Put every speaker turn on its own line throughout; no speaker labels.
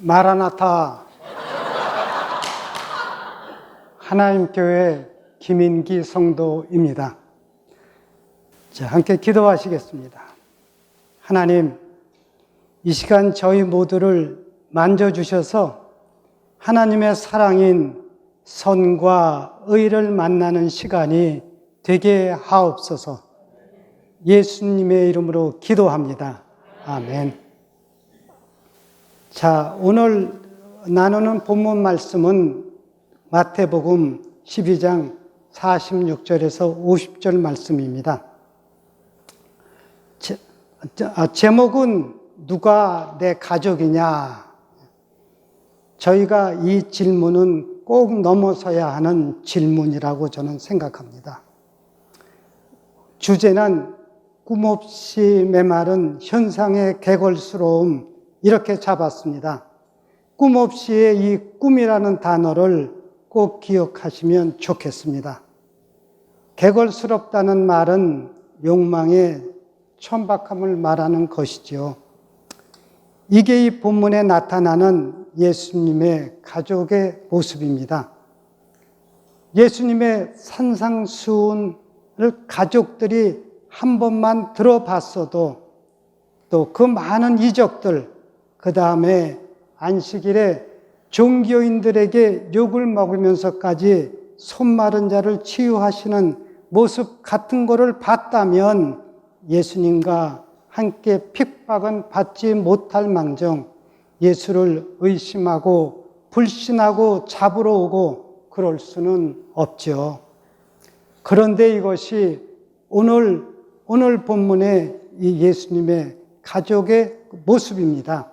마라나타 하나님교회 김인기 성도입니다. 자, 함께 기도하시겠습니다. 하나님, 이 시간 저희 모두를 만져주셔서 하나님의 사랑인 선과 의를 만나는 시간이 되게 하옵소서. 예수님의 이름으로 기도합니다. 아멘. 자, 오늘 나누는 본문 말씀은 마태복음 12장 46절에서 50절 말씀입니다. 제목은 누가 내 가족이냐? 저희가 이 질문은 꼭 넘어서야 하는 질문이라고 저는 생각합니다. 주제는 꿈없이 메마른 현상의 개걸스러움, 이렇게 잡았습니다. 꿈없이의 이 꿈이라는 단어를 꼭 기억하시면 좋겠습니다. 개걸스럽다는 말은 욕망의 천박함을 말하는 것이지요. 이게 이 본문에 나타나는 예수님의 가족의 모습입니다. 예수님의 산상수훈을 가족들이 한 번만 들어봤어도 또 그 많은 이적들, 그 다음에 안식일에 종교인들에게 욕을 먹으면서까지 손 마른 자를 치유하시는 모습 같은 거를 봤다면 예수님과 함께 핍박은 받지 못할 망정 예수를 의심하고 불신하고 잡으러 오고 그럴 수는 없죠. 그런데 이것이 오늘 본문의 이 예수님의 가족의 모습입니다.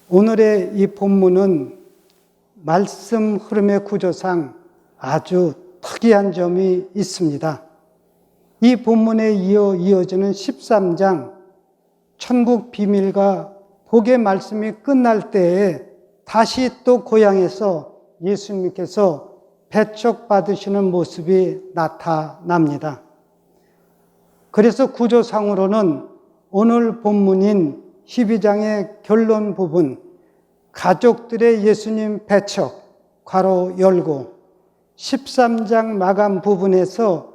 오늘의 이 본문은 말씀 흐름의 구조상 아주 특이한 점이 있습니다. 이 본문에 이어지는 13장 천국 비밀과 복의 말씀이 끝날 때에 다시 또 고향에서 예수님께서 배척받으시는 모습이 나타납니다. 그래서 구조상으로는 오늘 본문인 12장의 결론 부분, 가족들의 예수님 배척, 괄호 열고, 13장 마감 부분에서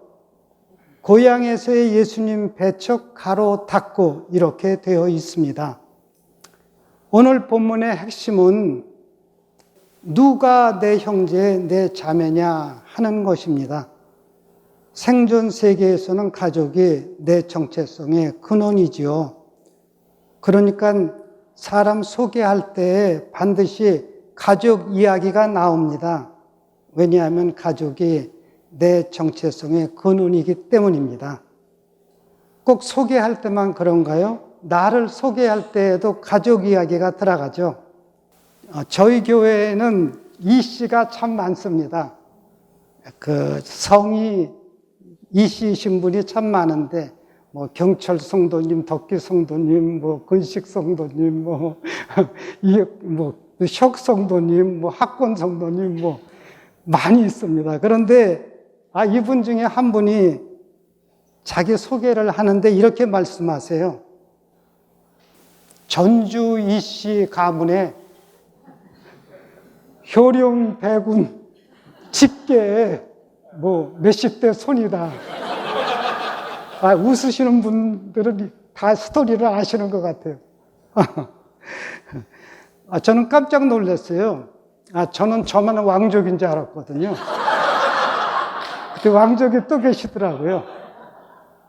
고향에서의 예수님 배척, 가로 닫고, 이렇게 되어 있습니다. 오늘 본문의 핵심은 누가 내 형제, 내 자매냐 하는 것입니다. 생존 세계에서는 가족이 내 정체성의 근원이지요. 그러니까 사람 소개할 때 반드시 가족 이야기가 나옵니다. 왜냐하면 가족이 내 정체성의 근원이기 때문입니다. 꼭 소개할 때만 그런가요? 나를 소개할 때에도 가족 이야기가 들어가죠. 저희 교회에는 이씨가 참 많습니다. 성이 이씨이신 분이 참 많은데 경철 성도님, 덕기 성도님, 근식 성도님, 혁 성도님, 학권 성도님, 많이 있습니다. 그런데, 이분 중에 한 분이 자기 소개를 하는데 이렇게 말씀하세요. 전주 이씨 가문에 효령 배군 직계에 몇십 대 손이다. 웃으시는 분들은 다 스토리를 아시는 것 같아요. 저는 깜짝 놀랐어요. 저는 저만 왕족인 줄 알았거든요. 근데 왕족이 또 계시더라고요.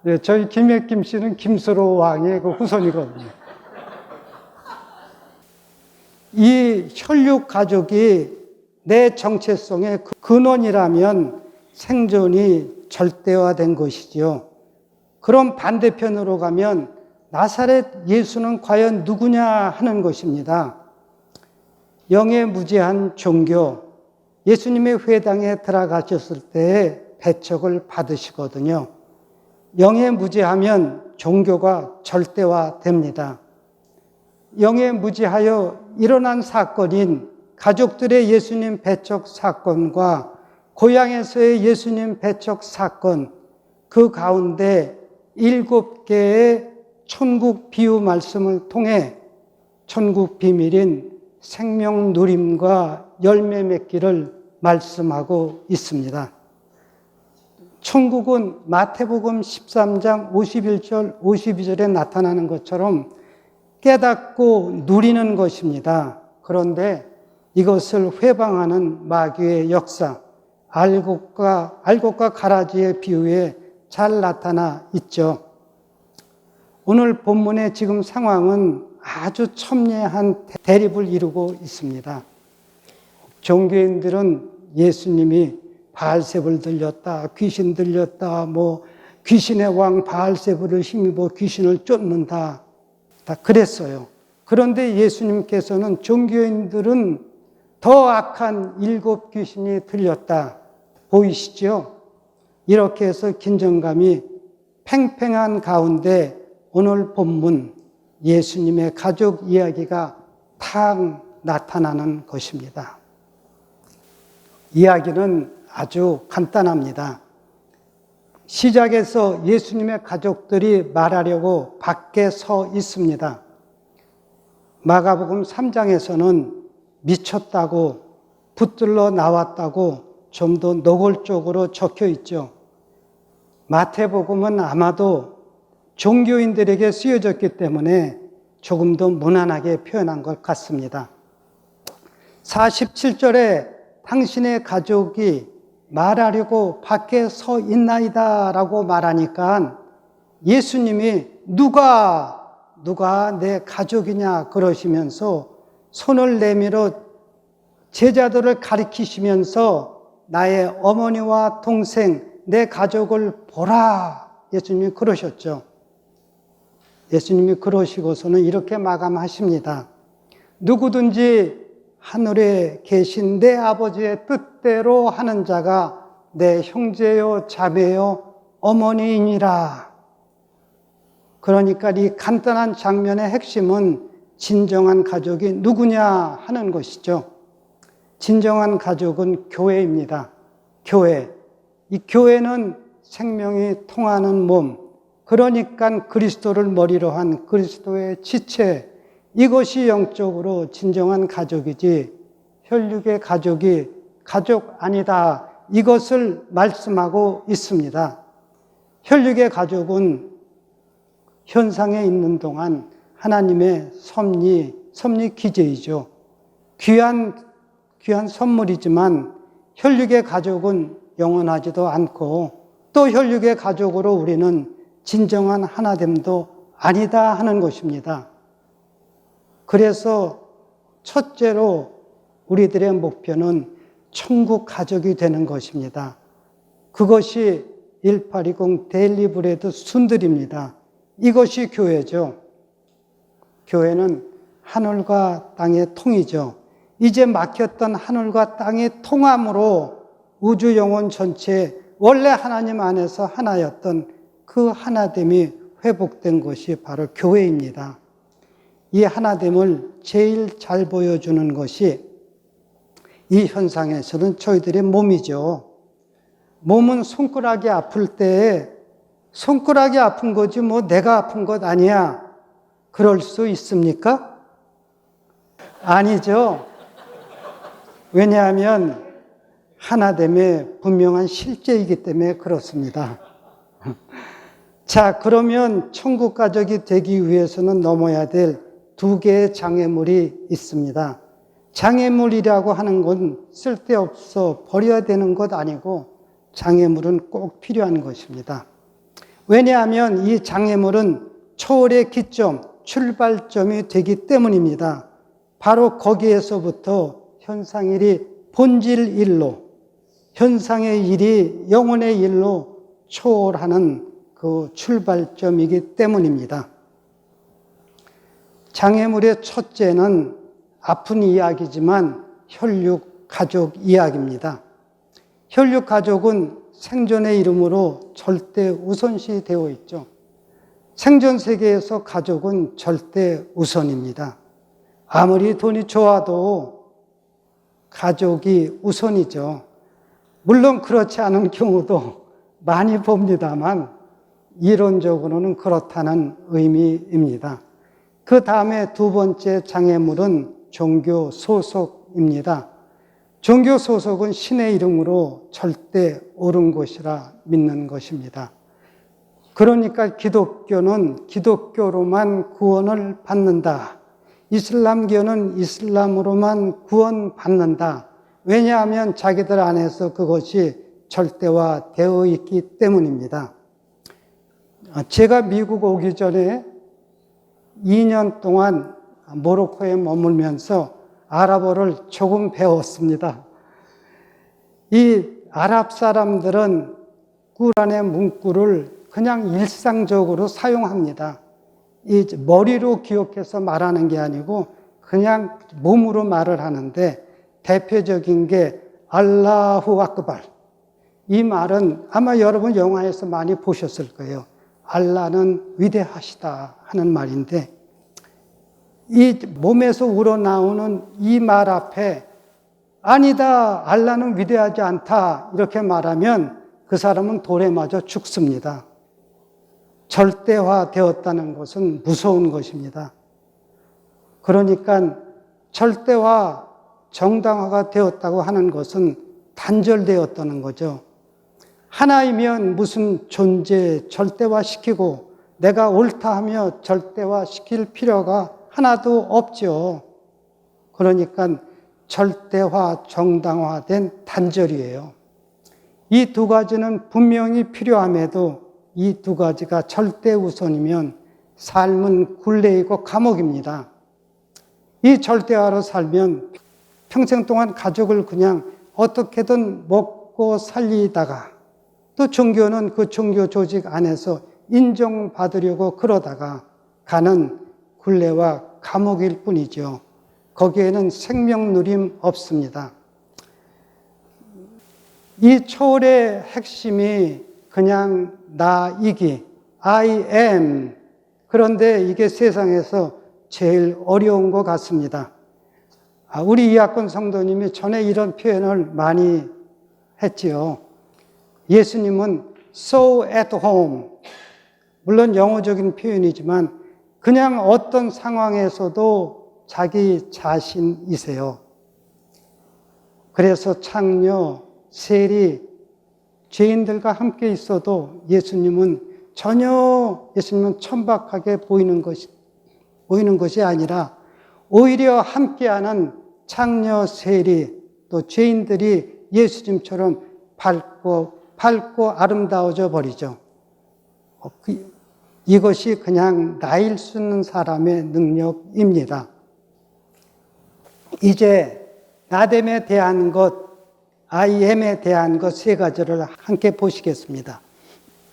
네, 저희 김혜김 씨는 김수로 왕의 그 후손이거든요. 이 혈육 가족이 내 정체성의 근원이라면 생존이 절대화된 것이지요. 그럼 반대편으로 가면 나사렛 예수는 과연 누구냐 하는 것입니다. 영의 무지한 종교, 예수님의 회당에 들어가셨을 때 배척을 받으시거든요. 영의 무지하면 종교가 절대화됩니다. 영에 무지하여 일어난 사건인 가족들의 예수님 배척 사건과 고향에서의 예수님 배척 사건, 그 가운데 7개의 천국 비유 말씀을 통해 천국 비밀인 생명 누림과 열매 맺기를 말씀하고 있습니다. 천국은 마태복음 13장 51절, 52절에 나타나는 것처럼 깨닫고 누리는 것입니다. 그런데 이것을 회방하는 마귀의 역사, 알곡과 가라지의 비유에 잘 나타나 있죠. 오늘 본문의 지금 상황은 아주 첨예한 대립을 이루고 있습니다. 종교인들은 예수님이 바알세불 들렸다, 귀신 들렸다, 귀신의 왕 바알세불을 힘입어 귀신을 쫓는다, 다 그랬어요. 그런데 예수님께서는 종교인들은 더 악한 7 귀신이 들렸다. 보이시죠? 이렇게 해서 긴장감이 팽팽한 가운데 오늘 본문 예수님의 가족 이야기가 탁 나타나는 것입니다. 이야기는 아주 간단합니다. 시작에서 예수님의 가족들이 말하려고 밖에 서 있습니다. 마가복음 3장에서는 미쳤다고, 붙들러 나왔다고 좀 더 노골적으로 적혀 있죠. 마태복음은 아마도 종교인들에게 쓰여졌기 때문에 조금 더 무난하게 표현한 것 같습니다. 47절에 당신의 가족이 말하려고 밖에 서 있나이다 라고 말하니까 예수님이 누가 내 가족이냐 그러시면서 손을 내밀어 제자들을 가리키시면서 나의 어머니와 동생, 내 가족을 보라. 예수님이 그러셨죠. 예수님이 그러시고서는 이렇게 마감하십니다. 누구든지 하늘에 계신 내 아버지의 뜻대로 하는 자가 내 형제요, 자매요, 어머니이니라. 그러니까 이 간단한 장면의 핵심은 진정한 가족이 누구냐 하는 것이죠. 진정한 가족은 교회입니다. 교회. 이 교회는 생명이 통하는 몸, 그러니까 그리스도를 머리로 한 그리스도의 지체, 이것이 영적으로 진정한 가족이지 혈육의 가족이 가족 아니다. 이것을 말씀하고 있습니다. 혈육의 가족은 현상에 있는 동안 하나님의 섭리 기제이죠. 귀한 선물이지만 혈육의 가족은 영원하지도 않고 또 혈육의 가족으로 우리는 진정한 하나됨도 아니다 하는 것입니다. 그래서 첫째로 우리들의 목표는 천국 가족이 되는 것입니다. 그것이 1820 데일리 브레드 순들입니다. 이것이 교회죠. 교회는 하늘과 땅의 통이죠. 이제 막혔던 하늘과 땅의 통함으로 우주 영혼 전체 원래 하나님 안에서 하나였던 그 하나됨이 회복된 것이 바로 교회입니다. 이 하나됨을 제일 잘 보여주는 것이 이 현상에서는 저희들의 몸이죠. 몸은 손가락이 아플 때에 손가락이 아픈 거지 내가 아픈 것 아니야. 그럴 수 있습니까? 아니죠. 왜냐하면 하나됨의 분명한 실제이기 때문에 그렇습니다. 자, 그러면 천국 가족이 되기 위해서는 넘어야 될 2개의 장애물이 있습니다. 장애물이라고 하는 건 쓸데없어 버려야 되는 것 아니고 장애물은 꼭 필요한 것입니다. 왜냐하면 이 장애물은 초월의 기점, 출발점이 되기 때문입니다. 바로 거기에서부터 현상일이 본질 일로, 현상의 일이 영혼의 일로 초월하는 그 출발점이기 때문입니다. 장애물의 첫째는 아픈 이야기지만 혈육 가족 이야기입니다. 혈육 가족은 생존의 이름으로 절대 우선시 되어 있죠. 생존 세계에서 가족은 절대 우선입니다. 아무리 돈이 좋아도 가족이 우선이죠. 물론 그렇지 않은 경우도 많이 봅니다만 이론적으로는 그렇다는 의미입니다. 그 다음에 2번째 장애물은 종교 소속입니다. 종교 소속은 신의 이름으로 절대 옳은 것이라 믿는 것입니다. 그러니까 기독교는 기독교로만 구원을 받는다. 이슬람교는 이슬람으로만 구원받는다. 왜냐하면 자기들 안에서 그것이 절대화되어 있기 때문입니다. 제가 미국 오기 전에 2년 동안 모로코에 머물면서 아랍어를 조금 배웠습니다. 이 아랍 사람들은 꾸란의 문구를 그냥 일상적으로 사용합니다. 이 머리로 기억해서 말하는 게 아니고 그냥 몸으로 말을 하는데 대표적인 게 알라후 아크발. 이 말은 아마 여러분 영화에서 많이 보셨을 거예요. 알라는 위대하시다 하는 말인데 이 몸에서 우러나오는 이 말 앞에 아니다, 알라는 위대하지 않다 이렇게 말하면 그 사람은 돌에 맞아 죽습니다. 절대화되었다는 것은 무서운 것입니다. 그러니까 절대화, 정당화가 되었다고 하는 것은 단절되었다는 거죠. 하나이면 무슨 존재 절대화시키고 내가 옳다 하며 절대화시킬 필요가 하나도 없죠. 그러니까 절대화, 정당화된 단절이에요. 이 두 가지는 분명히 필요함에도 이 두 가지가 절대 우선이면 삶은 굴레이고 감옥입니다. 이 절대화로 살면 평생 동안 가족을 그냥 어떻게든 먹고 살리다가 또 종교는 그 종교 조직 안에서 인정받으려고 그러다가 가는 굴레와 감옥일 뿐이죠. 거기에는 생명 누림 없습니다. 이 초월의 핵심이 그냥 나이기, I am. 그런데 이게 세상에서 제일 어려운 것 같습니다. 우리 이학권 성도님이 전에 이런 표현을 많이 했지요. 예수님은 so at home. 물론 영어적인 표현이지만 그냥 어떤 상황에서도 자기 자신이세요. 그래서 창녀, 세리, 죄인들과 함께 있어도 예수님은 천박하게 보이는 것이 아니라 오히려 함께하는 창녀, 세리, 또 죄인들이 예수님처럼 밝고 아름다워져 버리죠. 이것이 그냥 나일 수 있는 사람의 능력입니다. 이제 나됨에 대한 것, I am에 대한 것 세 가지를 함께 보시겠습니다.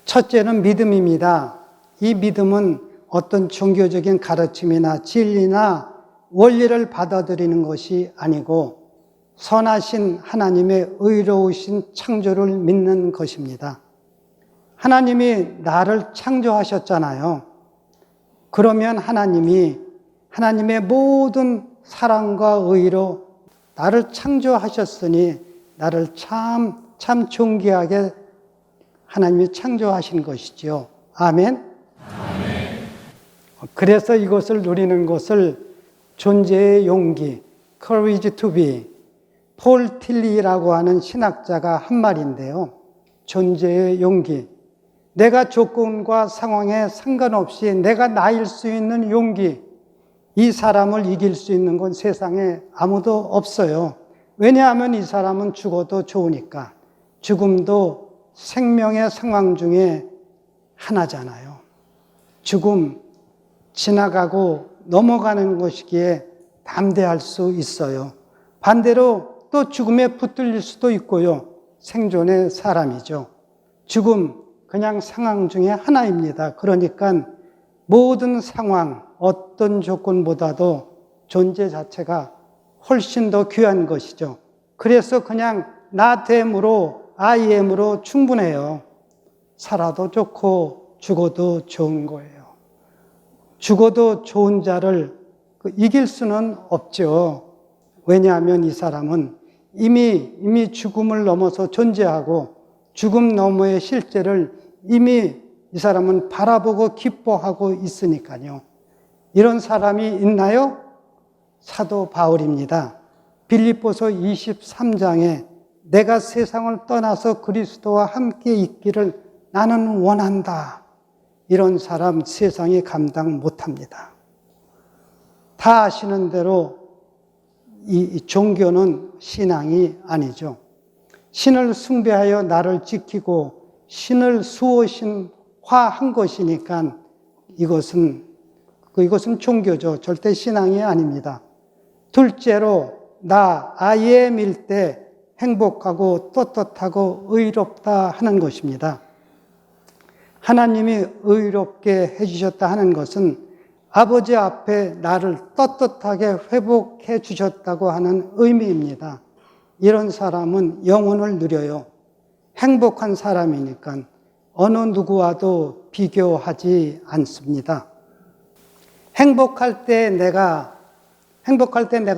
첫째는 믿음입니다. 이 믿음은 어떤 종교적인 가르침이나 진리나 원리를 받아들이는 것이 아니고 선하신 하나님의 의로우신 창조를 믿는 것입니다. 하나님이 나를 창조하셨잖아요. 그러면 하나님의 모든 사랑과 의로 나를 창조하셨으니 나를 참 존귀하게 하나님이 창조하신 것이죠. 아멘? 그래서 이것을 누리는 것을 존재의 용기, courage to be, 폴 틸리라고 하는 신학자가 한 말인데요. 존재의 용기. 내가 조건과 상황에 상관없이 내가 나일 수 있는 용기. 이 사람을 이길 수 있는 건 세상에 아무도 없어요. 왜냐하면 이 사람은 죽어도 좋으니까. 죽음도 생명의 상황 중에 하나잖아요. 죽음, 지나가고 넘어가는 것이기에 담대할 수 있어요. 반대로 또 죽음에 붙들릴 수도 있고요. 생존의 사람이죠. 죽음, 그냥 상황 중에 하나입니다. 그러니까 모든 상황, 어떤 조건보다도 존재 자체가 훨씬 더 귀한 것이죠. 그래서 그냥 나됨으로, I am으로 충분해요. 살아도 좋고 죽어도 좋은 거예요. 죽어도 좋은 자를 이길 수는 없죠. 왜냐하면 이 사람은 이미 죽음을 넘어서 존재하고 죽음 너머의 실제를 이미 이 사람은 바라보고 기뻐하고 있으니까요. 이런 사람이 있나요? 사도 바울입니다. 빌립보서 23장에 내가 세상을 떠나서 그리스도와 함께 있기를 나는 원한다. 이런 사람 세상이 감당 못합니다. 다 아시는 대로 이 종교는 신앙이 아니죠. 신을 숭배하여 나를 지키고 신을 수호신화한 것이니까 이것은 종교죠. 절대 신앙이 아닙니다. 둘째로 나 아이엠일 때 행복하고 떳떳하고 의롭다 하는 것입니다. 하나님이 의롭게 해주셨다 하는 것은 아버지 앞에 나를 떳떳하게 회복해 주셨다고 하는 의미입니다. 이런 사람은 영혼을 누려요. 행복한 사람이니까 어느 누구와도 비교하지 않습니다. 행복할 때 내가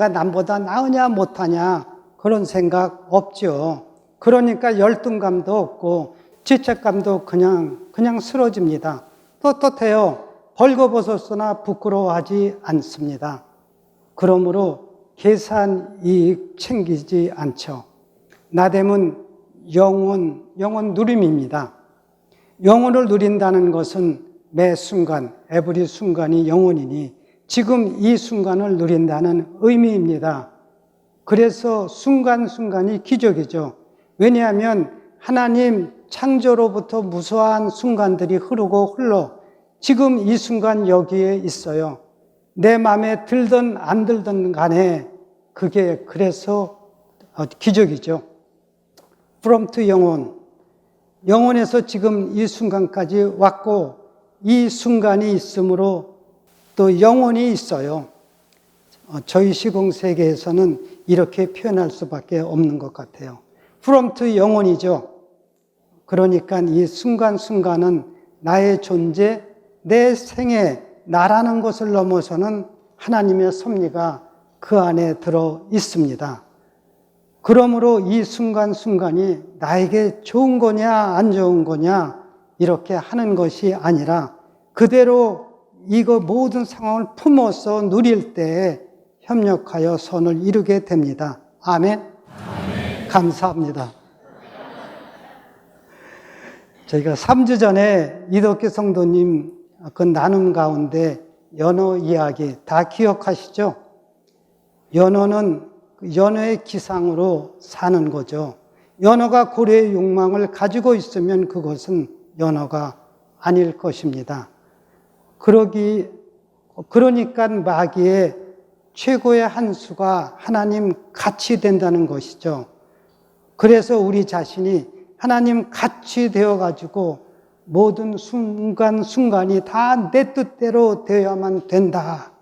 남보다 나으냐 못하냐 그런 생각 없죠. 그러니까 열등감도 없고 죄책감도 그냥 쓰러집니다. 떳떳해요. 벌거벗었으나 부끄러워하지 않습니다. 그러므로 계산 이익 챙기지 않죠. 나됨은 영원 누림입니다. 영혼을 누린다는 것은 매 순간, 에브리 순간이 영혼이니 지금 이 순간을 누린다는 의미입니다. 그래서 순간순간이 기적이죠. 왜냐하면 하나님 창조로부터 무수한 순간들이 흐르고 흘러 지금 이 순간 여기에 있어요. 내 마음에 들든 안 들든 간에 그게 그래서 기적이죠. From to 영혼. 영혼에서 지금 이 순간까지 왔고 이 순간이 있으므로 또 영혼이 있어요. 저희 시공세계에서는 이렇게 표현할 수밖에 없는 것 같아요. From to 영혼이죠. 그러니까 이 순간순간은 나의 존재, 내 생애, 나라는 것을 넘어서는 하나님의 섭리가 그 안에 들어 있습니다. 그러므로 이 순간순간이 나에게 좋은 거냐 안 좋은 거냐 이렇게 하는 것이 아니라 그대로 이거 모든 상황을 품어서 누릴 때에 협력하여 선을 이루게 됩니다. 아멘. 감사합니다. 저희가 3주 전에 이덕기 성도님 그 나눔 가운데 연어 이야기 다 기억하시죠? 연어는 연어의 기상으로 사는 거죠. 연어가 고래의 욕망을 가지고 있으면 그것은 연어가 아닐 것입니다. 그러니까 마귀의 최고의 한 수가 하나님 같이 된다는 것이죠. 그래서 우리 자신이 하나님 같이 되어가지고 모든 순간순간이 다 내 뜻대로 되어야만 된다.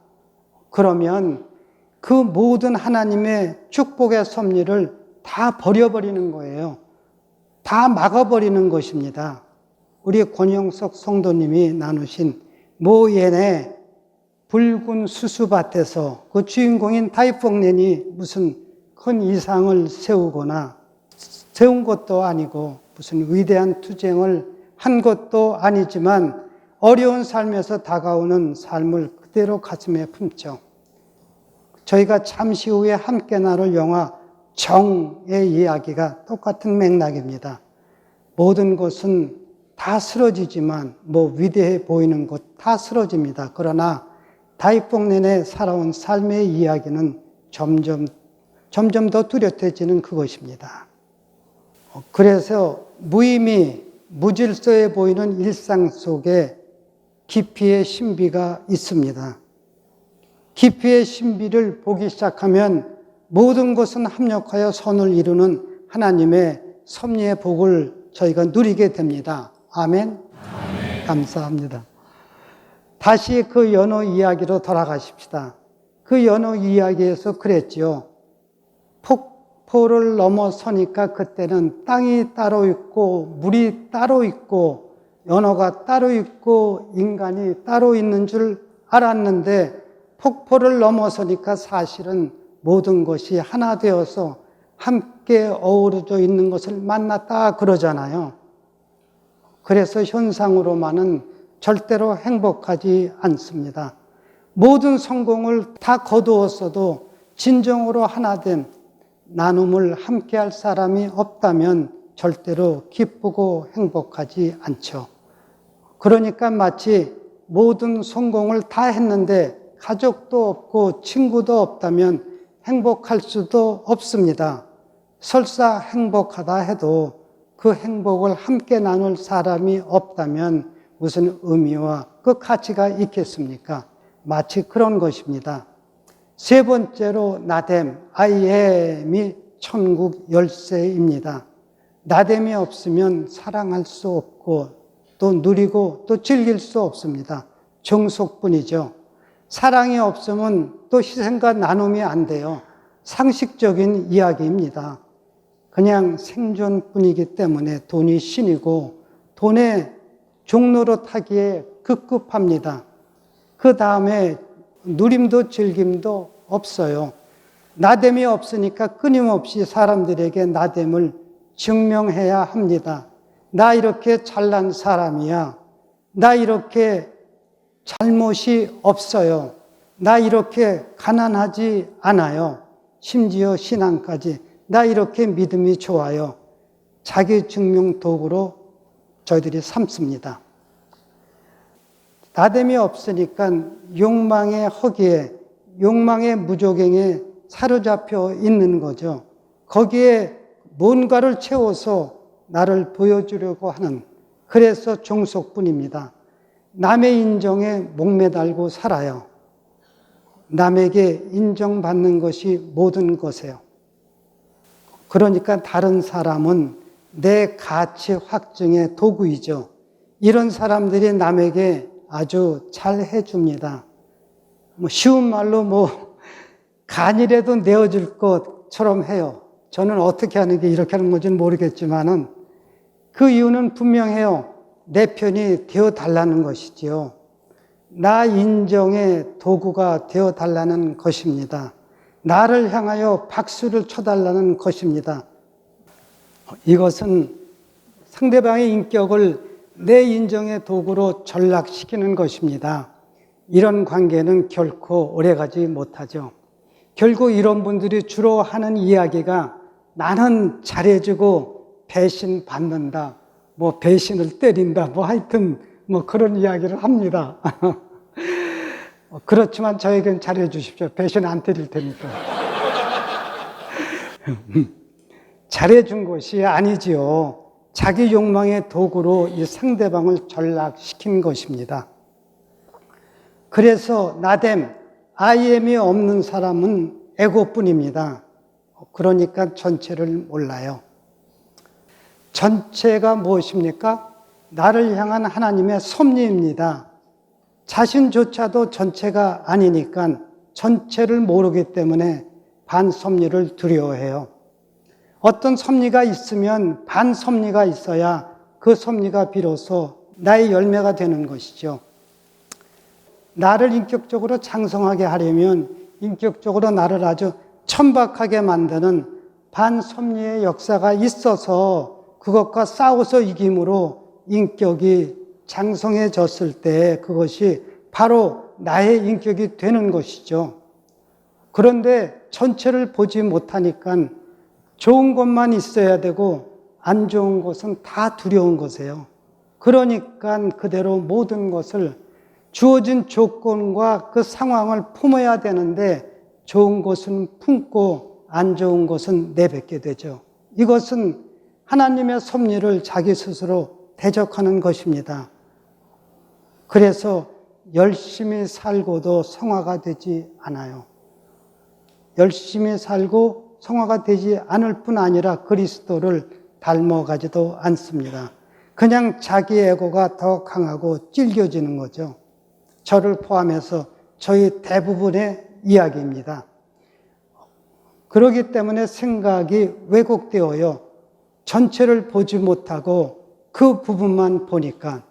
그러면 그 모든 하나님의 축복의 섭리를 다 버려버리는 거예요. 다 막아버리는 것입니다. 우리 권영석 성도님이 나누신 모예네 붉은 수수밭에서 그 주인공인 다이폭렌이 무슨 큰 이상을 세운 것도 아니고 무슨 위대한 투쟁을 한 것도 아니지만 어려운 삶에서 다가오는 삶을 그대로 가슴에 품죠. 저희가 잠시 후에 함께 나눌 영화 정의 이야기가 똑같은 맥락입니다. 모든 것은 다 쓰러지지만 위대해 보이는 것 다 쓰러집니다. 그러나 다이폭렌에 살아온 삶의 이야기는 점점 더 뚜렷해지는 그것입니다. 그래서 무의미, 무질서해 보이는 일상 속에 깊이의 신비가 있습니다. 깊이의 신비를 보기 시작하면 모든 것은 합력하여 선을 이루는 하나님의 섭리의 복을 저희가 누리게 됩니다. 아멘. 감사합니다. 다시 그 연어 이야기로 돌아가십시다. 그 연어 이야기에서 그랬지요. 폭포를 넘어서니까 그때는 땅이 따로 있고 물이 따로 있고 연어가 따로 있고 인간이 따로 있는 줄 알았는데 폭포를 넘어서니까 사실은 모든 것이 하나 되어서 함께 어우러져 있는 것을 만났다 그러잖아요. 그래서 현상으로만은 절대로 행복하지 않습니다. 모든 성공을 다 거두었어도 진정으로 하나됨, 나눔을 함께할 사람이 없다면 절대로 기쁘고 행복하지 않죠. 그러니까 마치 모든 성공을 다 했는데 가족도 없고 친구도 없다면 행복할 수도 없습니다. 설사 행복하다 해도 그 행복을 함께 나눌 사람이 없다면 무슨 의미와 그 가치가 있겠습니까? 마치 그런 것입니다. 세 번째로 나댐, I am이 천국 열쇠입니다. 나댐이 없으면 사랑할 수 없고 또 누리고 또 즐길 수 없습니다. 정속뿐이죠. 사랑이 없으면 또 희생과 나눔이 안 돼요. 상식적인 이야기입니다. 그냥 생존뿐이기 때문에 돈이 신이고 돈의 종로로 타기에 급급합니다. 그 다음에 누림도 즐김도 없어요. 나댐이 없으니까 끊임없이 사람들에게 나댐을 증명해야 합니다. 나 이렇게 잘난 사람이야. 나 이렇게 잘못이 없어요. 나 이렇게 가난하지 않아요. 심지어 신앙까지. 나 이렇게 믿음이 좋아요. 자기 증명 도구로 저희들이 삼습니다. 나댐이 없으니까 욕망의 허기에, 욕망의 무조갱에 사로잡혀 있는 거죠. 거기에 뭔가를 채워서 나를 보여주려고 하는, 그래서 종속뿐입니다. 남의 인정에 목매달고 살아요. 남에게 인정받는 것이 모든 것이에요. 그러니까 다른 사람은 내 가치 확증의 도구이죠. 이런 사람들이 남에게 아주 잘 해줍니다. 쉬운 말로 간이라도 내어줄 것처럼 해요. 저는 어떻게 하는 게 이렇게 하는 건지는 모르겠지만은 그 이유는 분명해요. 내 편이 되어달라는 것이지요. 나 인정의 도구가 되어달라는 것입니다. 나를 향하여 박수를 쳐달라는 것입니다. 이것은 상대방의 인격을 내 인정의 도구로 전락시키는 것입니다. 이런 관계는 결코 오래가지 못하죠. 결국 이런 분들이 주로 하는 이야기가 나는 잘해주고 배신받는다, 배신을 때린다, 하여튼 그런 이야기를 합니다. 그렇지만 저에겐 잘해주십시오. 배신 안 때릴 테니까. 잘해준 것이 아니지요. 자기 욕망의 도구로 이 상대방을 전락시킨 것입니다. 그래서 나댐, IM이 없는 사람은 에고뿐입니다. 그러니까 전체를 몰라요. 전체가 무엇입니까? 나를 향한 하나님의 섭리입니다. 자신조차도 전체가 아니니까 전체를 모르기 때문에 반섭리를 두려워해요. 어떤 섭리가 있으면 반섭리가 있어야 그 섭리가 비로소 나의 열매가 되는 것이죠. 나를 인격적으로 장성하게 하려면 인격적으로 나를 아주 천박하게 만드는 반섭리의 역사가 있어서 그것과 싸워서 이김으로 인격이 장성해졌을 때 그것이 바로 나의 인격이 되는 것이죠. 그런데 전체를 보지 못하니까 좋은 것만 있어야 되고 안 좋은 것은 다 두려운 것이에요. 그러니까 그대로 모든 것을 주어진 조건과 그 상황을 품어야 되는데 좋은 것은 품고 안 좋은 것은 내뱉게 되죠. 이것은 하나님의 섭리를 자기 스스로 대적하는 것입니다. 그래서 열심히 살고도 성화가 되지 않아요. 열심히 살고 성화가 되지 않을 뿐 아니라 그리스도를 닮아가지도 않습니다. 그냥 자기 에고가 더 강하고 찔겨지는 거죠. 저를 포함해서 저희 대부분의 이야기입니다. 그렇기 때문에 생각이 왜곡되어요. 전체를 보지 못하고 그 부분만 보니까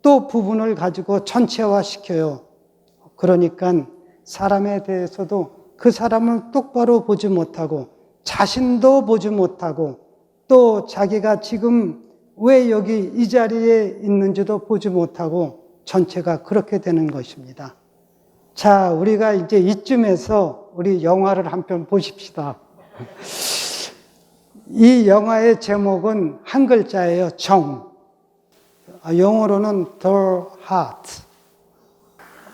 또 부분을 가지고 전체화시켜요. 그러니까 사람에 대해서도 그 사람을 똑바로 보지 못하고 자신도 보지 못하고 또 자기가 지금 왜 여기 이 자리에 있는지도 보지 못하고 전체가 그렇게 되는 것입니다. 자, 우리가 이제 이쯤에서 우리 영화를 한 편 보십시다. 이 영화의 제목은 한 글자예요. 정. 영어로는 The Heart.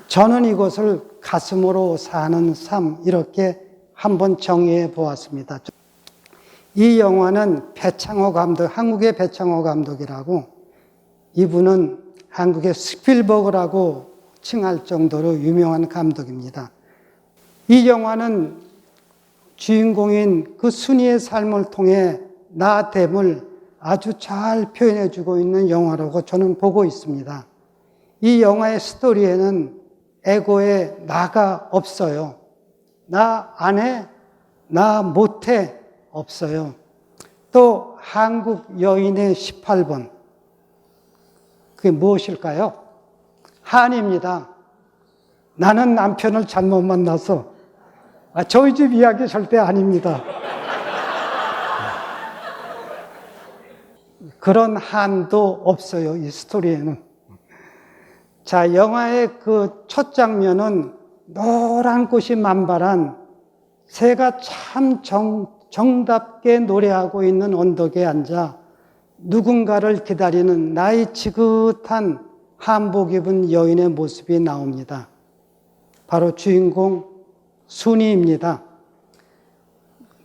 저는 이것을 가슴으로 사는 삶, 이렇게 한번 정의해 보았습니다. 이 영화는 배창호 감독, 한국의 배창호 감독이라고, 이분은 한국의 스필버그라고 칭할 정도로 유명한 감독입니다. 이 영화는 주인공인 그 순이의 삶을 통해 나됨을 아주 잘 표현해주고 있는 영화라고 저는 보고 있습니다. 이 영화의 스토리에는 에고의 나가 없어요. 나 안 해, 나 못해 없어요. 또 한국 여인의 18번. 그게 무엇일까요? 한입니다. 나는 남편을 잘못 만나서. 저희 집 이야기 절대 아닙니다. 그런 한도 없어요, 이 스토리에는. 자, 영화의 그 첫 장면은 노란 꽃이 만발한 새가 참 정답게 노래하고 있는 언덕에 앉아 누군가를 기다리는 나이 지긋한 한복 입은 여인의 모습이 나옵니다. 바로 주인공 순이입니다.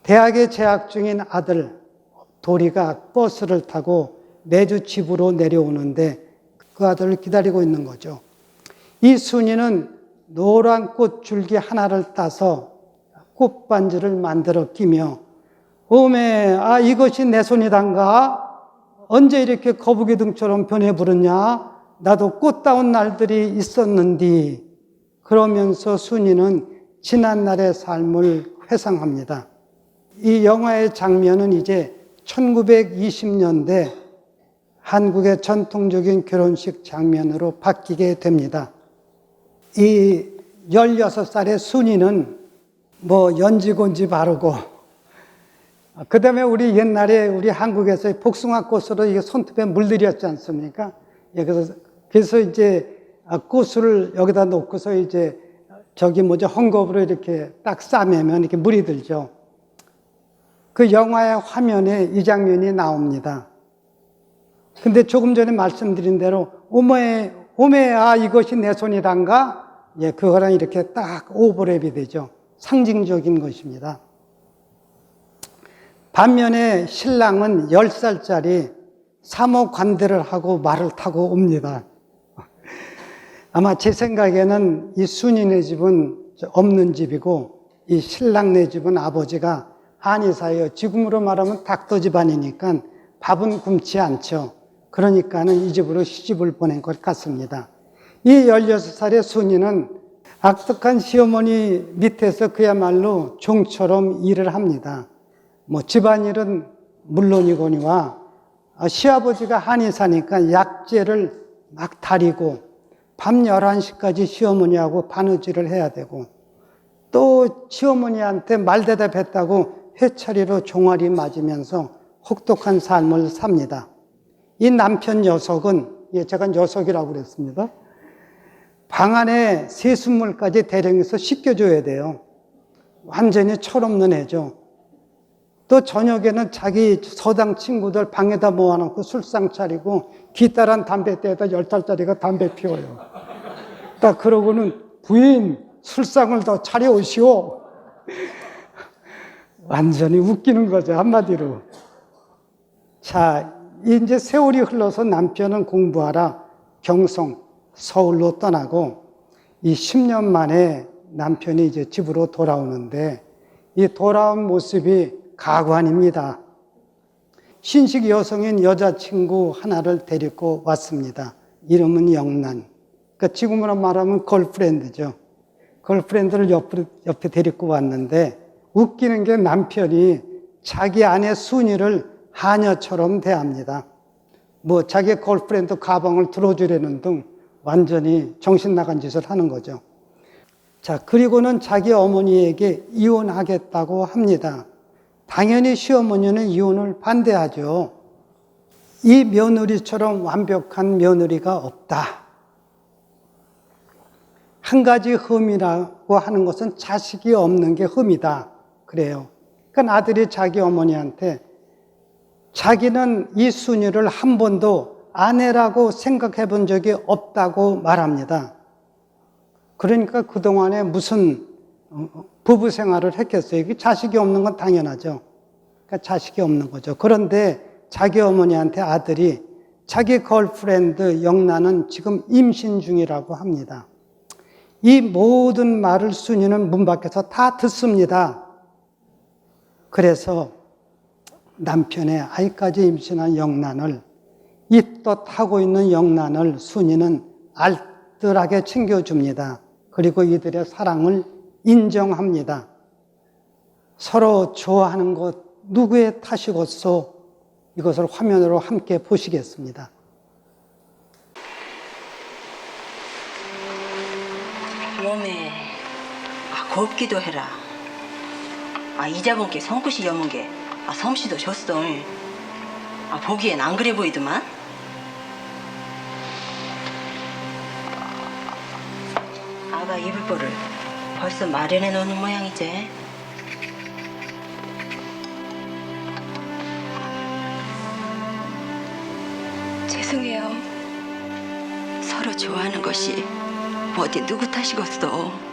대학에 재학 중인 아들 도리가 버스를 타고 매주 집으로 내려오는데 그 아들을 기다리고 있는 거죠. 이 순이는 노란 꽃 줄기 하나를 따서 꽃반지를 만들어 끼며 오메, 이것이 내 손이단가? 언제 이렇게 거북이 등처럼 변해버렸냐? 나도 꽃다운 날들이 있었는디. 그러면서 순이는 지난날의 삶을 회상합니다. 이 영화의 장면은 이제 1920년대 한국의 전통적인 결혼식 장면으로 바뀌게 됩니다. 이 16살의 순이는 연지곤지 바르고, 그 다음에 우리 옛날에 우리 한국에서 복숭아 꽃으로 이게 손톱에 물들였지 않습니까? 그래서 이제 꽃을 여기다 놓고서 이제 헝겊으로 이렇게 딱 싸매면 이렇게 물이 들죠. 그 영화의 화면에 이 장면이 나옵니다. 근데 조금 전에 말씀드린 대로 오메, 이것이 내 손이란가? 그거랑 이렇게 딱 오버랩이 되죠. 상징적인 것입니다. 반면에 신랑은 10살짜리 사모 관대를 하고 말을 타고 옵니다. 아마 제 생각에는 이 순이네 집은 없는 집이고 이 신랑네 집은 아버지가 한의사예요. 지금으로 말하면 닥터 집안이니까 밥은 굶지 않죠. 그러니까는 이 집으로 시집을 보낸 것 같습니다. 이 16살의 순이는 악덕한 시어머니 밑에서 그야말로 종처럼 일을 합니다. 집안일은 물론이거니와 시아버지가 한의사니까 약재를 막 다리고 밤 11시까지 시어머니하고 바느질을 해야 되고 또 시어머니한테 말대답했다고 회차리로 종아리 맞으면서 혹독한 삶을 삽니다. 이 남편 녀석은, 제가 녀석이라고 그랬습니다. 방 안에 세숫물까지 대령해서 씻겨줘야 돼요. 완전히 철없는 애죠. 또 저녁에는 자기 서당 친구들 방에다 모아놓고 술상 차리고 기따란 담배대에다 10살짜리가 담배 피워요. 딱 그러고는 부인 술상을 더 차려오시오. 완전히 웃기는 거죠, 한마디로. 자, 이제 세월이 흘러서 남편은 공부하라 경성, 서울로 떠나고 이 10년 만에 남편이 이제 집으로 돌아오는데 이 돌아온 모습이 가관입니다. 신식 여성인 여자친구 하나를 데리고 왔습니다. 이름은 영란. 그러니까 지금으로 말하면 걸프렌드죠. 걸프렌드를 옆에 데리고 왔는데 웃기는 게 남편이 자기 아내 순이를 하녀처럼 대합니다. 자기 걸프렌드 가방을 들어주려는 등 완전히 정신 나간 짓을 하는 거죠. 자, 그리고는 자기 어머니에게 이혼하겠다고 합니다. 당연히 시어머니는 이혼을 반대하죠. 이 며느리처럼 완벽한 며느리가 없다. 한 가지 흠이라고 하는 것은 자식이 없는 게 흠이다. 그래요. 그러니까 아들이 자기 어머니한테 자기는 이 순이를 한 번도 아내라고 생각해 본 적이 없다고 말합니다. 그러니까 그동안에 무슨 부부 생활을 했겠어요. 이게 자식이 없는 건 당연하죠. 그러니까 자식이 없는 거죠. 그런데 자기 어머니한테 아들이 자기 걸프렌드 영란은 지금 임신 중이라고 합니다. 이 모든 말을 순이는 문 밖에서 다 듣습니다. 그래서 남편의 아이까지 임신한 영란을, 입덧하고 있는 영란을 순이는 알뜰하게 챙겨줍니다. 그리고 이들의 사랑을 인정합니다. 서로 좋아하는 것 누구의 탓이겠소? 이것을 화면으로 함께 보시겠습니다.
몸에 곱기도 해라. 이자분께 손끝이 여문 게 솜씨도 좋소. 보기엔 안 그래 보이더만. 아가 입을 볼을 벌써 마련해 놓는 모양이지.
죄송해요.
서로 좋아하는 것이 어디 누구 탓이겠어.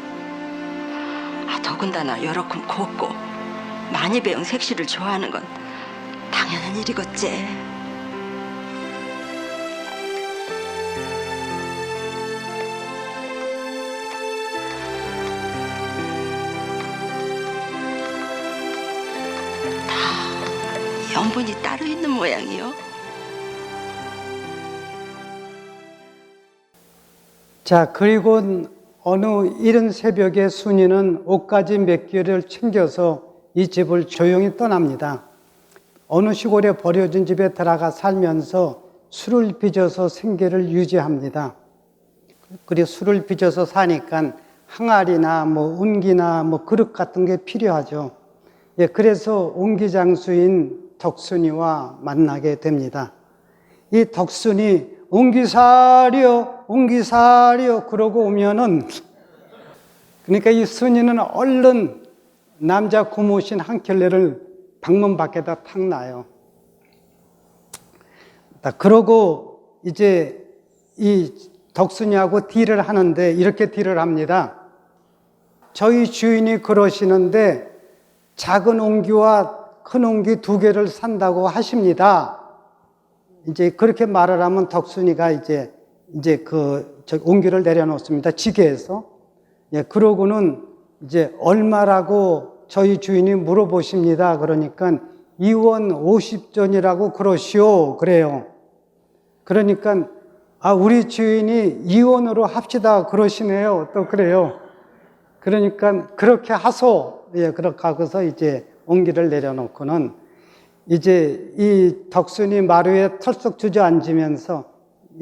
더군다나 여러큼 곱고 많이 배운 색시를 좋아하는 건 당연한 일이겠지. 다 연분이 따로 있는 모양이요.
자, 그리고 어느 이른 새벽에 순이는 옷가지 몇 개를 챙겨서 이 집을 조용히 떠납니다. 어느 시골에 버려진 집에 들어가 살면서 술을 빚어서 생계를 유지합니다. 그리고 술을 빚어서 사니까 항아리나 운기나 그릇 같은 게 필요하죠. 예, 그래서 옹기장수인 덕순이와 만나게 됩니다. 이 덕순이 옹기사려 그러고 오면은, 그러니까 이 순이는 얼른 남자 고모신 한 켤레를 방문 밖에다 탁 놔요. 그러고 이제 이 덕순이하고 딜을 하는데 이렇게 딜을 합니다. 저희 주인이 그러시는데 작은 옹기와 큰 옹기 두 개를 산다고 하십니다. 이제 그렇게 말을 하면 덕순이가 이제 옹기를 내려놓습니다. 지게에서. 예, 그러고는 이제 얼마라고 저희 주인이 물어보십니다. 그러니까 2원 50전이라고 그러시오. 그래요. 그러니까 우리 주인이 2원으로 합시다. 그러시네요. 또 그래요. 그러니까 그렇게 하소. 예, 그렇게 하고서 이제 옹기를 내려놓고는 이제 이 덕순이 마루에 털썩 주저앉으면서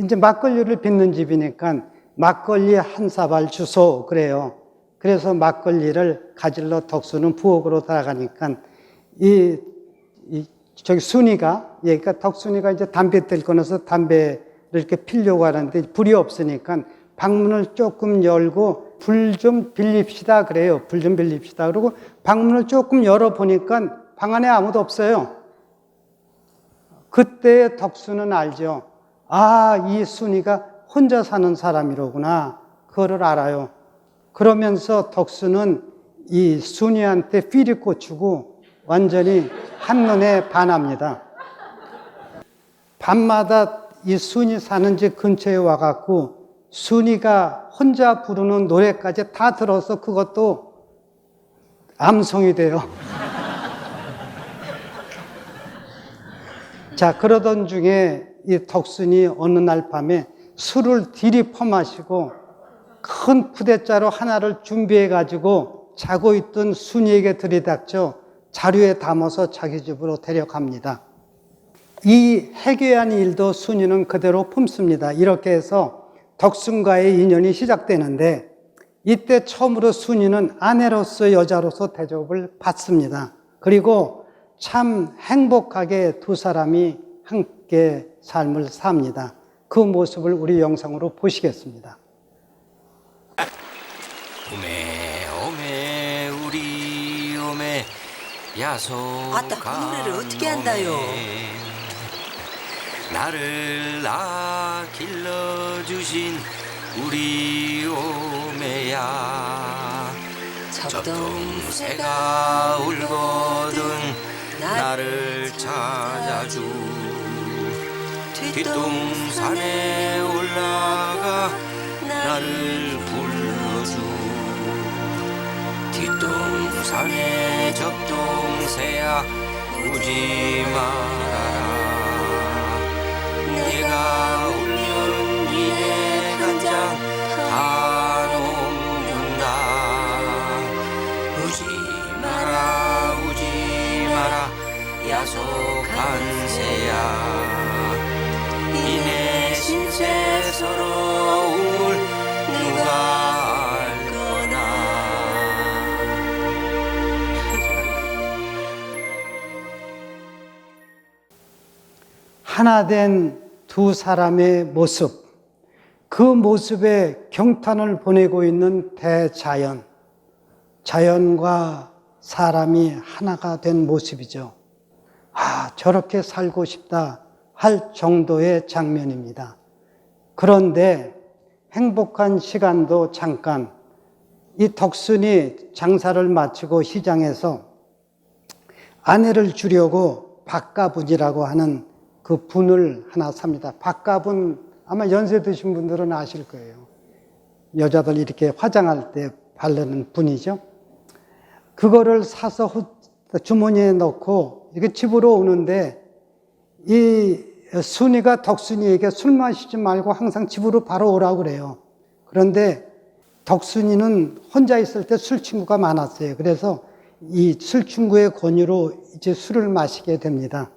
이제 막걸리를 빚는 집이니까 막걸리 한 사발 주소. 그래요. 그래서 막걸리를 가질러 덕순은 부엌으로 들어가니까 저기 순이가, 그러니까 덕순이가 이제 담배를 꺼내서 담배를 이렇게 피려고 하는데 불이 없으니까 방문을 조금 열고 불 좀 빌립시다. 그래요. 불 좀 빌립시다. 그리고 방문을 조금 열어보니까 방 안에 아무도 없어요. 그때 덕순은 알죠. 이 순이가 혼자 사는 사람이로구나. 그거를 알아요. 그러면서 덕순은 이 순이한테 필이 꽂히고 완전히 한눈에 반합니다. 밤마다 이 순이 사는 집 근처에 와갖고 순이가 혼자 부르는 노래까지 다 들어서 그것도 암송이 돼요. 자, 그러던 중에 이 덕순이 어느 날 밤에 술을 들이 퍼마시고 큰 푸대자루 하나를 준비해가지고 자고 있던 순이에게 들이닥쳐 자루에 담아서 자기 집으로 데려갑니다. 이 해괴한 일도 순이는 그대로 품습니다. 이렇게 해서 덕순과의 인연이 시작되는데 이때 처음으로 순이는 아내로서 여자로서 대접을 받습니다. 그리고 참 행복하게 두 사람이 함께 삶을 삽니다. 그 모습을 우리 영상으로 보시겠습니다.
오메 오메 우리 오메 야소가
아따, 그 노래를 어떻게 한다요?
나를 낳아 길러주신 우리 오메야 적동새가 울거든 나를 찾아주 뒷동산에 올라가 나를 불러주 뒷동산에 적동새야 우지 말아라 내가 울면 니네 간장 다 녹는다 우지 마라 야속한 새야 니네 신세 서러움을 누가 알거나
하나 된 두 사람의 모습, 그 모습에 경탄을 보내고 있는 대자연, 자연과 사람이 하나가 된 모습이죠. 저렇게 살고 싶다 할 정도의 장면입니다. 그런데 행복한 시간도 잠깐, 이 덕순이 장사를 마치고 시장에서 아내를 주려고 박가분이라고 하는 그 분을 하나 삽니다. 박가분 아마 연세 드신 분들은 아실 거예요. 여자들 이렇게 화장할 때 바르는 분이죠. 그거를 사서 주머니에 넣고 이렇게 집으로 오는데 이 순이가 덕순이에게 술 마시지 말고 항상 집으로 바로 오라고 그래요. 그런데 덕순이는 혼자 있을 때 술 친구가 많았어요. 그래서 이 술 친구의 권유로 이제 술을 마시게 됩니다.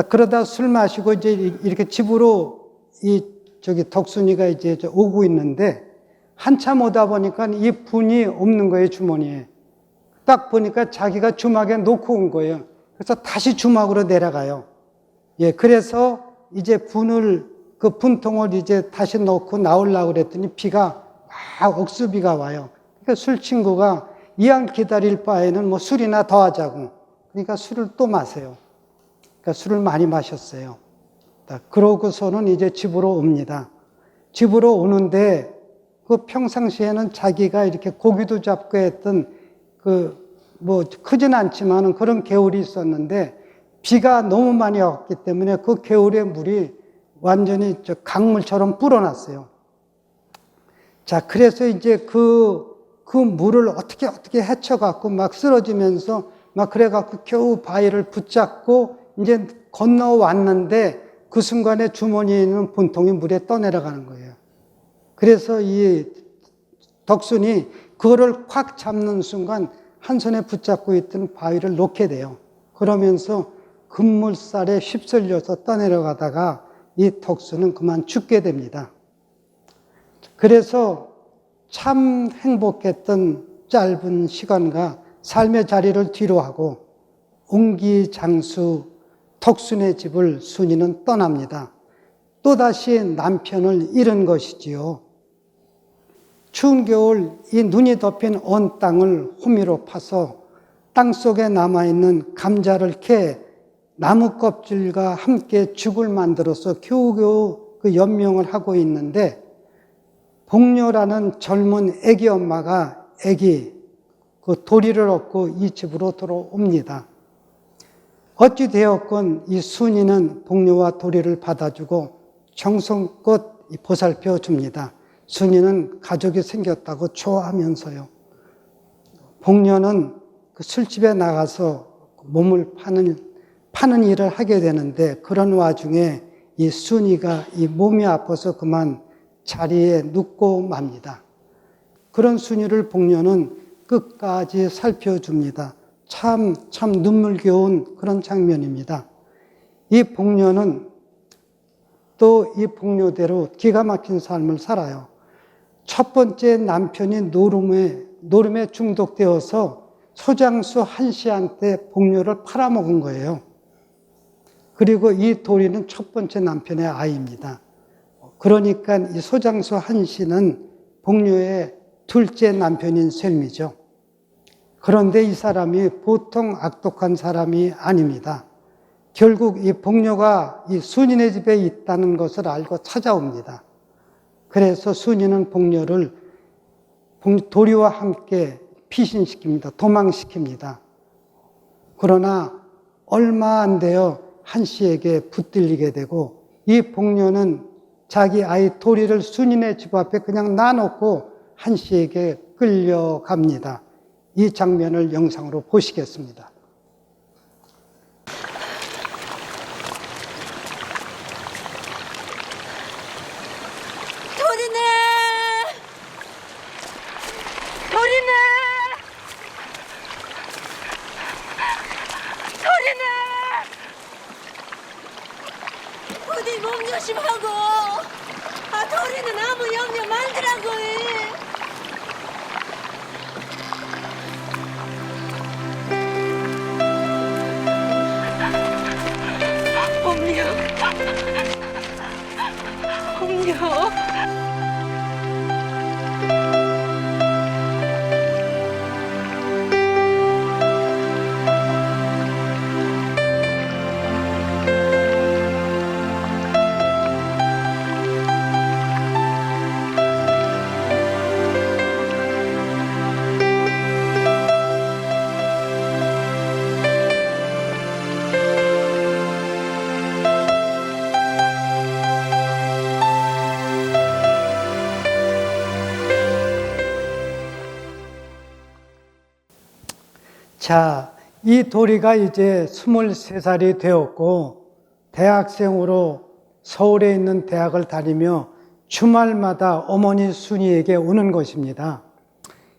그러다 술 마시고 이제 이렇게 집으로 덕순이가 이제 오고 있는데 한참 오다 보니까 이 분이 없는 거예요, 주머니에. 딱 보니까 자기가 주막에 놓고 온 거예요. 그래서 다시 주막으로 내려가요. 그래서 이제 그 분통을 이제 다시 넣고 나오려고 그랬더니 비가 막 억수비가 와요. 그러니까 술 친구가 이왕 기다릴 바에는 뭐 술이나 더 하자고. 그러니까 술을 또 마세요. 그러니까 술을 많이 마셨어요. 그러고서는 이제 집으로 옵니다. 집으로 오는데 그 평상시에는 자기가 이렇게 고기도 잡고 했던 뭐 크진 않지만은 그런 개울이 있었는데 비가 너무 많이 왔기 때문에 그 개울의 물이 완전히 강물처럼 불어났어요. 그래서 이제 그 물을 어떻게 헤쳐갖고 막 쓰러지면서 막 그래갖고 겨우 바위를 붙잡고 이제 건너왔는데 그 순간에 주머니에 있는 분통이 물에 떠내려가는 거예요. 그래서 이 덕순이 그거를 콱 잡는 순간 한 손에 붙잡고 있던 바위를 놓게 돼요. 그러면서 급물살에 휩쓸려서 떠내려가다가 이 덕순은 그만 죽게 됩니다. 그래서 참 행복했던 짧은 시간과 삶의 자리를 뒤로하고 옹기장수 덕순의 집을 순이는 떠납니다. 또다시 남편을 잃은 것이지요. 추운 겨울 이 눈이 덮인 언 땅을 호미로 파서 땅속에 남아있는 감자를 캐 나무 껍질과 함께 죽을 만들어서 겨우겨우 그 연명을 하고 있는데 복녀라는 젊은 애기 엄마가 그 도리를 얻고 이 집으로 들어옵니다. 어찌 되었건 이 순이는 복녀와 도리를 받아주고 정성껏 보살펴 줍니다. 순이는 가족이 생겼다고 좋아하면서요. 복녀는 그 술집에 나가서 몸을 파는 일을 하게 되는데 그런 와중에 이 순이가 이 몸이 아파서 그만 자리에 눕고 맙니다. 그런 순이를 복녀는 끝까지 살펴줍니다. 참 눈물겨운 그런 장면입니다. 이 복녀는 또 이 복녀대로 기가 막힌 삶을 살아요. 첫 번째 남편이 노름에 중독되어서 소장수 한 씨한테 복녀를 팔아먹은 거예요. 그리고 이 도리는 첫 번째 남편의 아이입니다. 그러니까 이 소장수 한 씨는 복녀의 둘째 남편인 셈이죠. 그런데 이 사람이 보통 악독한 사람이 아닙니다. 결국 이 복녀가 이 순인의 집에 있다는 것을 알고 찾아옵니다. 그래서 순인은 복녀를 도리와 함께 피신시킵니다. 도망시킵니다. 그러나 얼마 안 되어 한 씨에게 붙들리게 되고 이 복녀는 자기 아이 도리를 순인의 집 앞에 그냥 놔놓고 한 씨에게 끌려갑니다. 이 장면을 영상으로 보시겠습니다.
도리네! 도리네! 도리네! 어디 몸 조심하고! 도리는 아무 염려 말더라고!
엄녀. 엄녀.
자, 이 도리가 이제 23살이 되었고 대학생으로 서울에 있는 대학을 다니며 주말마다 어머니 순이에게 오는 것입니다.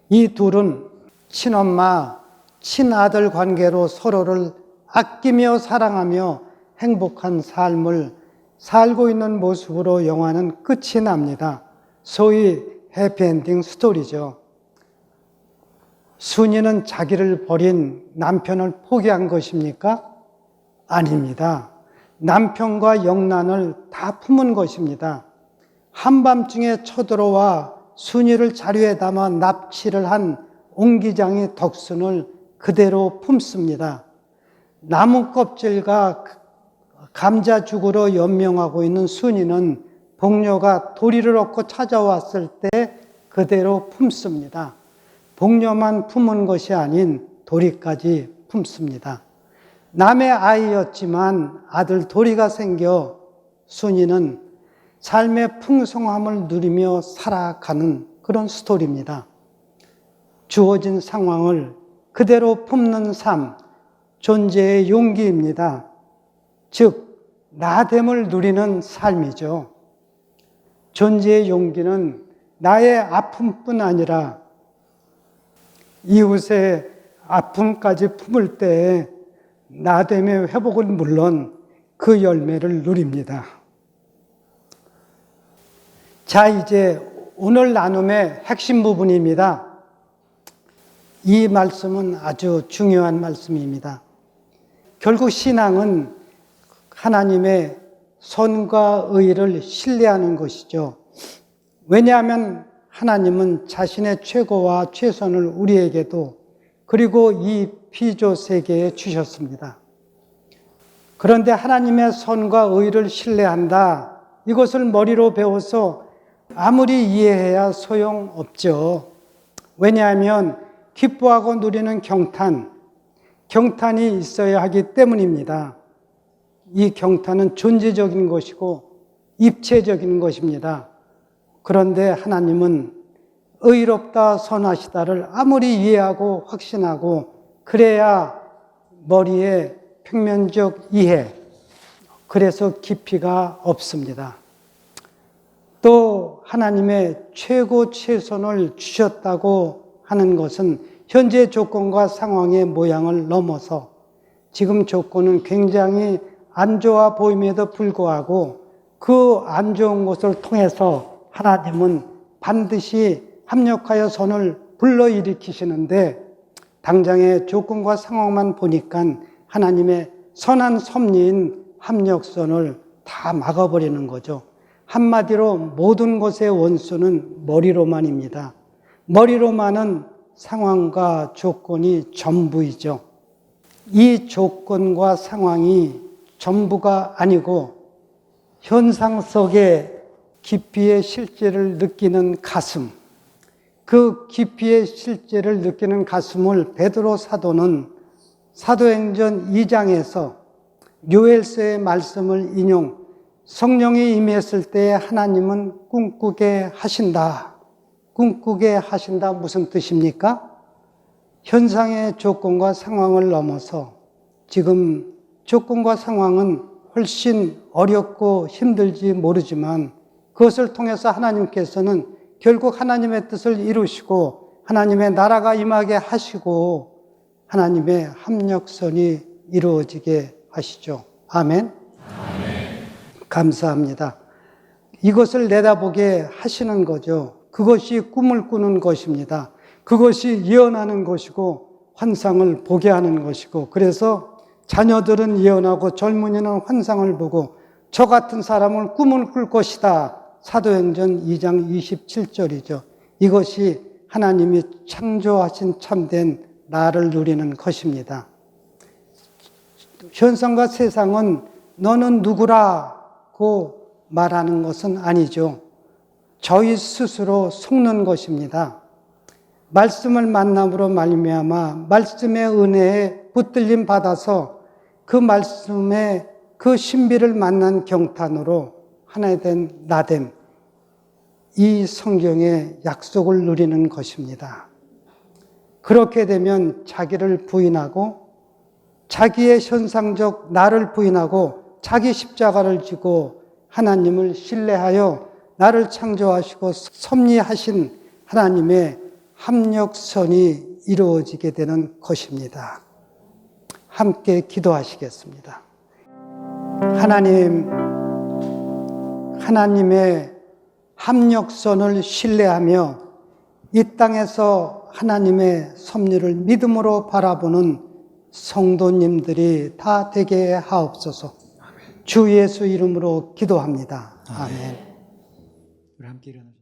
이 둘은 친엄마, 친아들 관계로 서로를 아끼며 사랑하며 행복한 삶을 살고 있는 모습으로 영화는 끝이 납니다. 소위 해피엔딩 스토리죠. 순이는 자기를 버린 남편을 포기한 것입니까? 아닙니다. 남편과 영란을 다 품은 것입니다. 한밤중에 쳐들어와 순이를 자루에 담아 납치를 한 옹기장의 덕순을 그대로 품습니다. 나무 껍질과 감자죽으로 연명하고 있는 순이는 복녀가 도리를 얻고 찾아왔을 때 그대로 품습니다. 복녀만 품은 것이 아닌 도리까지 품습니다. 남의 아이였지만 아들 도리가 생겨 순이는 삶의 풍성함을 누리며 살아가는 그런 스토리입니다. 주어진 상황을 그대로 품는 삶, 존재의 용기입니다. 즉, 나됨을 누리는 삶이죠. 존재의 용기는 나의 아픔뿐 아니라 이웃의 아픔까지 품을 때에 나됨의 회복은 물론 그 열매를 누립니다. 자, 이제 오늘 나눔의 핵심 부분입니다. 이 말씀은 아주 중요한 말씀입니다. 결국 신앙은 하나님의 선과 의를 신뢰하는 것이죠. 왜냐하면 하나님은 자신의 최고와 최선을 우리에게도 그리고 이 피조 세계에 주셨습니다. 그런데 하나님의 선과 의를 신뢰한다. 이것을 머리로 배워서 아무리 이해해야 소용없죠. 왜냐하면 기뻐하고 누리는 경탄이 있어야 하기 때문입니다. 이 경탄은 존재적인 것이고 입체적인 것입니다. 그런데 하나님은 의롭다 선하시다를 아무리 이해하고 확신하고 그래야 머리에 평면적 이해, 그래서 깊이가 없습니다. 또 하나님의 최고 최선을 주셨다고 하는 것은 현재 조건과 상황의 모양을 넘어서 지금 조건은 굉장히 안 좋아 보임에도 불구하고 그 안 좋은 것을 통해서 하나님은 반드시 합력하여 선을 불러일으키시는데 당장의 조건과 상황만 보니까 하나님의 선한 섭리인 합력선을 다 막아버리는 거죠. 한마디로 모든 것의 원수는 머리로만입니다. 머리로만은 상황과 조건이 전부이죠. 이 조건과 상황이 전부가 아니고 현상 속의 깊이의 실제를 느끼는 가슴, 그 깊이의 실제를 느끼는 가슴을 베드로 사도는 사도행전 2장에서 요엘서의 말씀을 인용, 성령이 임했을 때 하나님은 꿈꾸게 하신다. 꿈꾸게 하신다 무슨 뜻입니까? 현상의 조건과 상황을 넘어서 지금 조건과 상황은 훨씬 어렵고 힘들지 모르지만 그것을 통해서 하나님께서는 결국 하나님의 뜻을 이루시고 하나님의 나라가 임하게 하시고 하나님의 합력선이 이루어지게 하시죠. 아멘. 감사합니다. 이것을 내다보게 하시는 거죠. 그것이 꿈을 꾸는 것입니다. 그것이 예언하는 것이고 환상을 보게 하는 것이고, 그래서 자녀들은 예언하고 젊은이는 환상을 보고 저 같은 사람은 꿈을 꿀 것이다. 사도행전 2장 27절이죠. 이것이 하나님이 창조하신 참된 나를 누리는 것입니다. 현상과 세상은 너는 누구라고 말하는 것은 아니죠. 저희 스스로 속는 것입니다. 말씀을 만남으로 말미암아 말씀의 은혜에 붙들림 받아서 그 말씀의 그 신비를 만난 경탄으로 하나 된 나됨, 이 성경의 약속을 누리는 것입니다. 그렇게 되면 자기를 부인하고 자기의 현상적 나를 부인하고 자기 십자가를 지고 하나님을 신뢰하여 나를 창조하시고 섭리하신 하나님의 합력선이 이루어지게 되는 것입니다. 함께 기도하시겠습니다. 하나님의 합력선을 신뢰하며 이 땅에서 하나님의 섭리를 믿음으로 바라보는 성도님들이 다 되게 하옵소서. 주 예수 이름으로 기도합니다. 아멘.
우리 함께 일어나